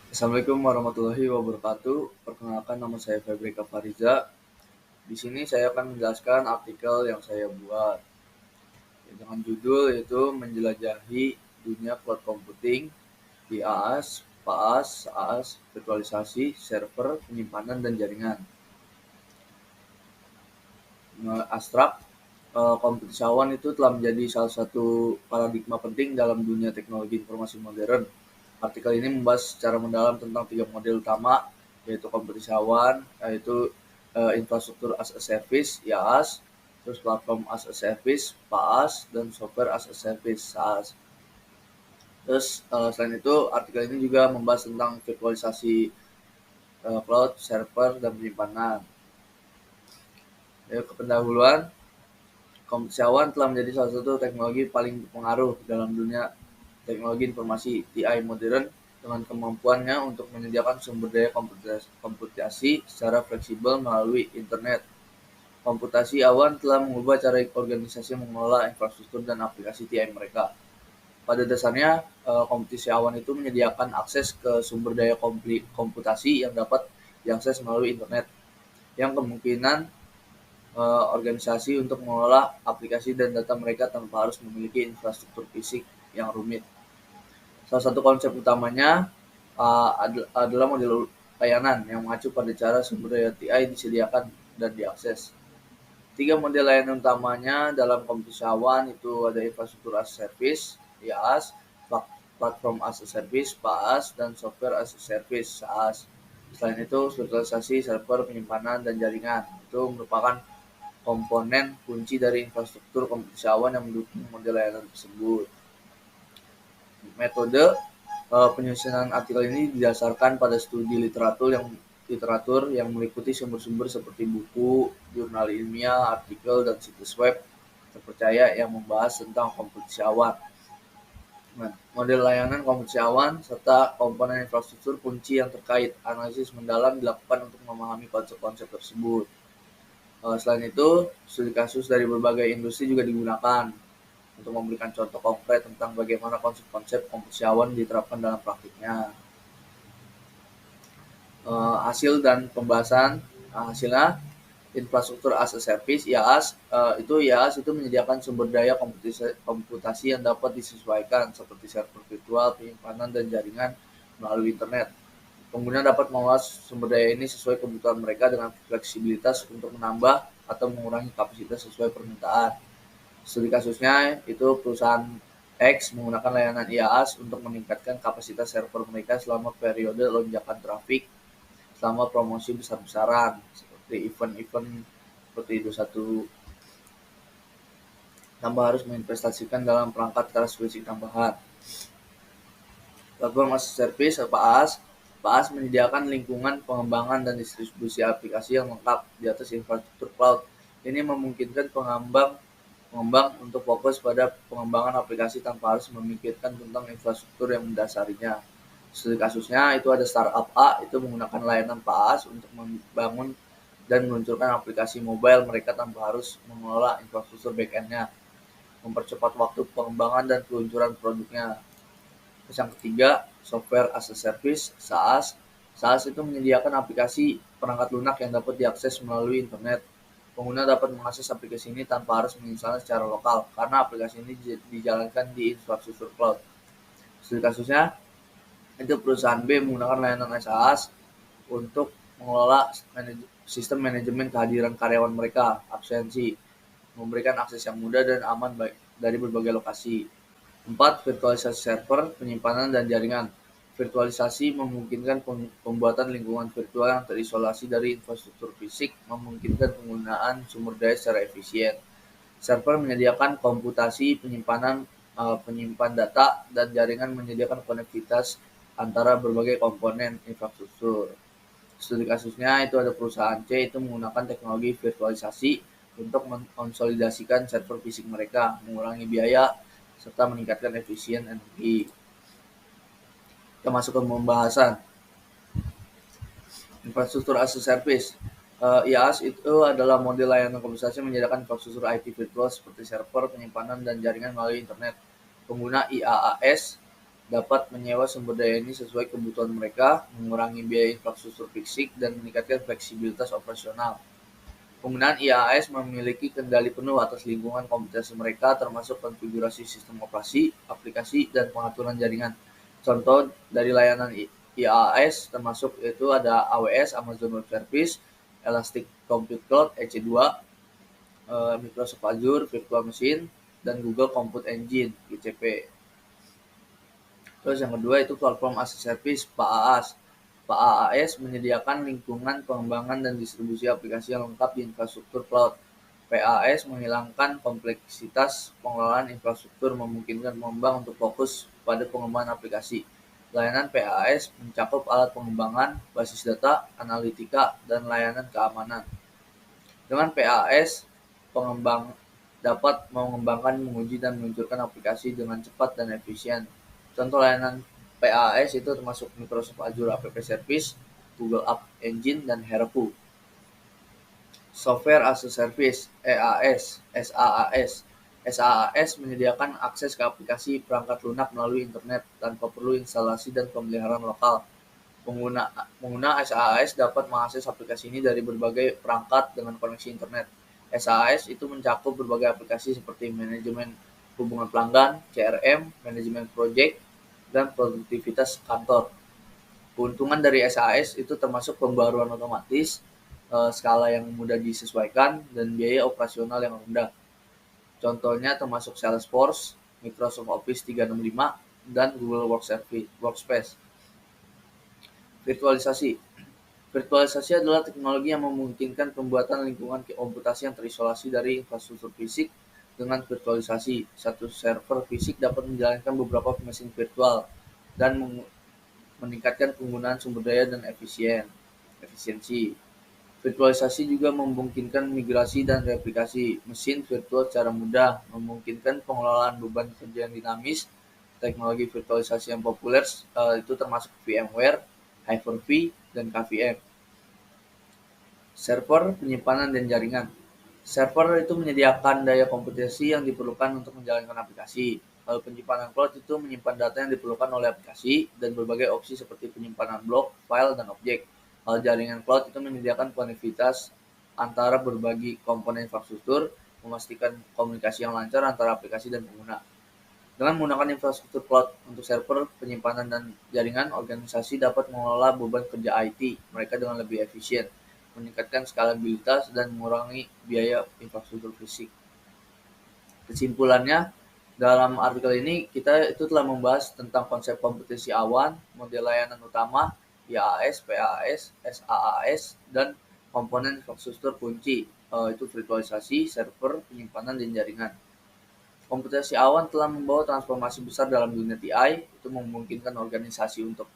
Assalamualaikum warahmatullahi wabarakatuh. Perkenalkan, nama saya Febri Fariza. Di sini saya akan menjelaskan artikel yang saya buat dengan judul yaitu menjelajahi dunia cloud computing di IaaS, PaaS, SaaS, virtualisasi, server, penyimpanan dan jaringan. Abstrak, komputasi itu telah menjadi salah satu paradigma penting dalam dunia teknologi informasi modern. Artikel ini membahas secara mendalam tentang 3 model utama, yaitu komputasi awan, yaitu infrastruktur as a service (IaaS), terus platform as a service (PaaS), dan software as a service (SaaS). Terus selain itu artikel ini juga membahas tentang virtualisasi cloud, server, dan penyimpanan. Kependahuluan, komputasi awan telah menjadi salah satu teknologi paling berpengaruh dalam dunia teknologi informasi TI modern dengan kemampuannya untuk menyediakan sumber daya komputasi secara fleksibel melalui internet. Komputasi awan telah mengubah cara organisasi mengelola infrastruktur dan aplikasi TI mereka. Pada dasarnya, komputasi awan itu menyediakan akses ke sumber daya komputasi yang dapat diakses melalui internet, yang kemungkinan organisasi untuk mengelola aplikasi dan data mereka tanpa harus memiliki infrastruktur fisik yang rumit. Salah satu konsep utamanya adalah model layanan yang mengacu pada cara sumber daya TI disediakan dan diakses. 3 model layanan utamanya dalam komputasi awan itu ada infrastruktur as a service (IaaS), platform as a service (PaaS), dan software as a service (SaaS). Selain itu, virtualisasi server, penyimpanan, dan jaringan itu merupakan komponen kunci dari infrastruktur komputasi awan yang mendukung model layanan tersebut. Metode penyusunan artikel ini didasarkan pada studi literatur yang meliputi sumber-sumber seperti buku, jurnal ilmiah, artikel, dan situs web terpercaya yang membahas tentang komputasi awan. Model layanan komputasi awan serta komponen infrastruktur kunci yang terkait. Analisis mendalam dilakukan untuk memahami konsep-konsep tersebut. Selain itu, studi kasus dari berbagai industri juga digunakan untuk memberikan contoh konkret tentang bagaimana konsep-konsep komputasi awan diterapkan dalam praktiknya. Hasil dan pembahasan hasilnya, infrastruktur as a service (IaaS) itu menyediakan sumber daya komputasi yang dapat disesuaikan seperti server virtual, penyimpanan, dan jaringan melalui internet. Pengguna dapat mengolah sumber daya ini sesuai kebutuhan mereka dengan fleksibilitas untuk menambah atau mengurangi kapasitas sesuai permintaan. Studi kasusnya itu perusahaan X menggunakan layanan IaaS untuk meningkatkan kapasitas server mereka selama periode lonjakan trafik selama promosi besar-besaran seperti event-event seperti Idul 1, tanpa harus menginvestasikan dalam perangkat keras fisik tambahan. Platform as a service (PaaS) menyediakan lingkungan pengembangan dan distribusi aplikasi yang lengkap di atas infrastruktur cloud. Ini memungkinkan pengembang untuk fokus pada pengembangan aplikasi tanpa harus memikirkan tentang infrastruktur yang mendasarinya. Studi kasusnya itu ada startup A itu menggunakan layanan PaaS untuk membangun dan meluncurkan aplikasi mobile mereka tanpa harus mengelola infrastruktur back-end-nya, mempercepat waktu pengembangan dan peluncuran produknya. Terus yang ketiga, software as a service (SaaS). SaaS itu menyediakan aplikasi perangkat lunak yang dapat diakses melalui internet. Pengguna dapat mengakses aplikasi ini tanpa harus menginstalnya secara lokal, karena aplikasi ini dijalankan di infrastruktur cloud. Studi kasusnya, itu perusahaan B menggunakan layanan SaaS untuk mengelola sistem manajemen kehadiran karyawan mereka, absensi, memberikan akses yang mudah dan aman dari berbagai lokasi. 4. Virtualisasi server, penyimpanan, dan jaringan. Virtualisasi memungkinkan pembuatan lingkungan virtual yang terisolasi dari infrastruktur fisik, memungkinkan penggunaan sumber daya secara efisien. Server menyediakan komputasi, penyimpan data, dan jaringan menyediakan konektivitas antara berbagai komponen infrastruktur. Studi kasusnya itu ada perusahaan C itu menggunakan teknologi virtualisasi untuk mengkonsolidasikan server fisik mereka, mengurangi biaya, serta meningkatkan efisien energi. Kita masuk ke pembahasan. Infrastruktur as a service. IaaS itu adalah model layanan komputasi yang menyediakan infrastruktur IT virtual seperti server, penyimpanan, dan jaringan melalui internet. Pengguna IaaS dapat menyewa sumber daya ini sesuai kebutuhan mereka, mengurangi biaya infrastruktur fisik, dan meningkatkan fleksibilitas operasional. Penggunaan IaaS memiliki kendali penuh atas lingkungan komputasi mereka, termasuk konfigurasi sistem operasi, aplikasi, dan pengaturan jaringan. Contoh dari layanan IaaS termasuk itu ada AWS, Amazon Web Service, Elastic Compute Cloud, EC2, Microsoft Azure Virtual Machine, dan Google Compute Engine, GCP. Terus yang kedua itu Platform as a Service, PaaS. PaaS menyediakan lingkungan pengembangan dan distribusi aplikasi yang lengkap di infrastruktur cloud. PaaS menghilangkan kompleksitas pengelolaan infrastruktur, memungkinkan pengembang untuk fokus pada pengembangan aplikasi. Layanan PaaS mencakup alat pengembangan, basis data, analitika, dan layanan keamanan. Dengan PaaS, pengembang dapat mengembangkan, menguji, dan meluncurkan aplikasi dengan cepat dan efisien. Contoh layanan PaaS itu termasuk Microsoft Azure App Service, Google App Engine, dan Heroku. Software as a Service (EAS), SaaS. SaaS menyediakan akses ke aplikasi perangkat lunak melalui internet tanpa perlu instalasi dan pemeliharaan lokal. Pengguna SaaS dapat mengakses aplikasi ini dari berbagai perangkat dengan koneksi internet. SaaS itu mencakup berbagai aplikasi seperti manajemen hubungan pelanggan, CRM, manajemen proyek, dan produktivitas kantor. Keuntungan dari SaaS itu termasuk pembaruan otomatis, skala yang mudah disesuaikan, dan biaya operasional yang rendah. Contohnya termasuk Salesforce, Microsoft Office 365, dan Google Workspace. Virtualisasi. Virtualisasi adalah teknologi yang memungkinkan pembuatan lingkungan komputasi yang terisolasi dari infrastruktur fisik. Dengan virtualisasi, satu server fisik dapat menjalankan beberapa mesin virtual dan meningkatkan penggunaan sumber daya dan efisiensi. Virtualisasi juga memungkinkan migrasi dan replikasi mesin virtual secara mudah, memungkinkan pengelolaan beban kerja yang dinamis. Teknologi virtualisasi yang populer itu termasuk VMware, Hyper-V, dan KVM. Server, penyimpanan, dan jaringan. Server itu menyediakan daya komputasi yang diperlukan untuk menjalankan aplikasi. Lalu penyimpanan cloud itu menyimpan data yang diperlukan oleh aplikasi dan berbagai opsi seperti penyimpanan blok, file, dan objek. Lalu jaringan cloud itu menyediakan konektivitas antara berbagai komponen infrastruktur, memastikan komunikasi yang lancar antara aplikasi dan pengguna. Dengan menggunakan infrastruktur cloud untuk server, penyimpanan, dan jaringan, organisasi dapat mengelola beban kerja IT mereka dengan lebih efisien, meningkatkan skalabilitas, dan mengurangi biaya infrastruktur fisik. Kesimpulannya, dalam artikel ini kita itu telah membahas tentang konsep komputasi awan, model layanan utama, IaaS, PaaS, SaaS, dan komponen infrastruktur kunci, itu virtualisasi, server, penyimpanan, dan jaringan. Komputasi awan telah membawa transformasi besar dalam dunia TI, itu memungkinkan organisasi untuk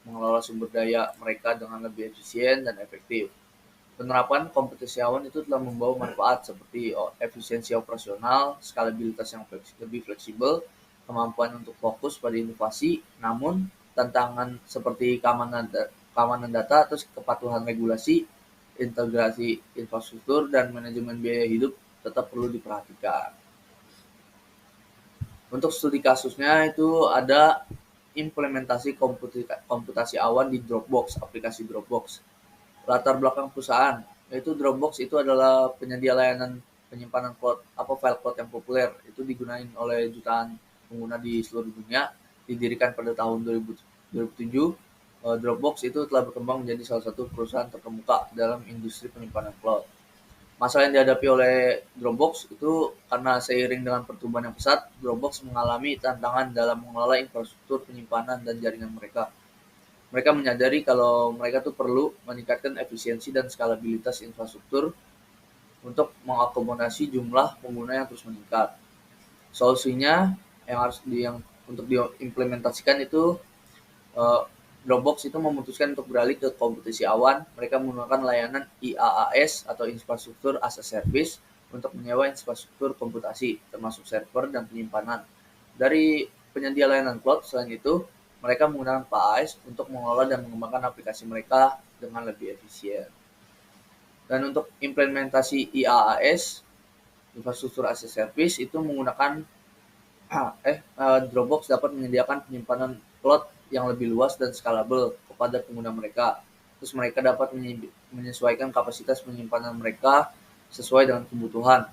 mengelola sumber daya mereka dengan lebih efisien dan efektif. Penerapan komputasi awan itu telah membawa manfaat seperti efisiensi operasional, skalabilitas yang lebih fleksibel, kemampuan untuk fokus pada inovasi, namun tantangan seperti keamanan data, terus kepatuhan regulasi, integrasi infrastruktur, dan manajemen biaya hidup tetap perlu diperhatikan. Untuk studi kasusnya itu ada implementasi komputasi awan di Dropbox, aplikasi Dropbox. Latar belakang perusahaan, yaitu Dropbox itu adalah penyedia layanan penyimpanan file cloud yang populer. Itu digunakan oleh jutaan pengguna di seluruh dunia. Didirikan pada tahun 2007, Dropbox itu telah berkembang menjadi salah satu perusahaan terkemuka dalam industri penyimpanan cloud. Masalah yang dihadapi oleh Dropbox itu karena seiring dengan pertumbuhan yang pesat, Dropbox mengalami tantangan dalam mengelola infrastruktur penyimpanan dan jaringan mereka. Mereka menyadari kalau mereka tuh perlu meningkatkan efisiensi dan skalabilitas infrastruktur untuk mengakomodasi jumlah pengguna yang terus meningkat. Solusinya untuk diimplementasikan itu Dropbox itu memutuskan untuk beralih ke komputasi awan. Mereka menggunakan layanan IaaS atau Infrastructure as a Service untuk menyewa infrastruktur komputasi, termasuk server dan penyimpanan. Dari penyedia layanan cloud, selain itu, mereka menggunakan PaaS untuk mengelola dan mengembangkan aplikasi mereka dengan lebih efisien. Dan untuk implementasi IaaS, Infrastructure as a Service, itu menggunakan Dropbox dapat menyediakan penyimpanan cloud yang lebih luas dan scalable kepada pengguna mereka. Terus mereka dapat menyesuaikan kapasitas penyimpanan mereka sesuai dengan kebutuhan,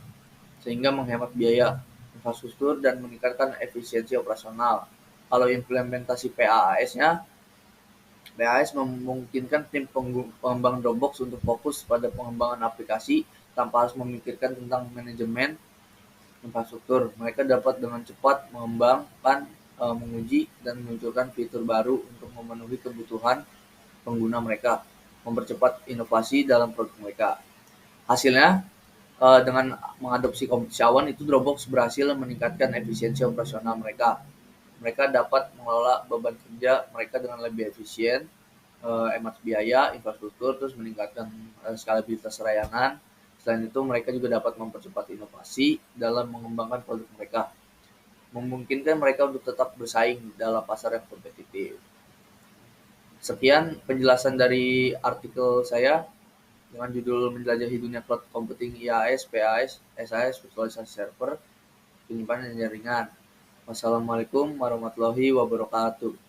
sehingga menghemat biaya infrastruktur dan meningkatkan efisiensi operasional. Kalau implementasi PaaS-nya, PaaS memungkinkan tim pengembang Dropbox untuk fokus pada pengembangan aplikasi tanpa harus memikirkan tentang manajemen infrastruktur. Mereka dapat dengan cepat mengembangkan, menguji, dan meluncurkan fitur baru untuk memenuhi kebutuhan pengguna mereka, mempercepat inovasi dalam produk mereka. Hasilnya, dengan mengadopsi komputasi awan itu Dropbox berhasil meningkatkan efisiensi operasional mereka. Mereka dapat mengelola beban kerja mereka dengan lebih efisien, hemat biaya, infrastruktur, terus meningkatkan skalabilitas layanan. Selain itu, mereka juga dapat mempercepat inovasi dalam mengembangkan produk mereka, memungkinkan mereka untuk tetap bersaing dalam pasar yang kompetitif. Sekian penjelasan dari artikel saya dengan judul Menjelajahi Dunia Cloud Computing IaaS, PaaS, SaaS, Virtualisasi Server, Penyimpanan dan Jaringan. Wassalamualaikum warahmatullahi wabarakatuh.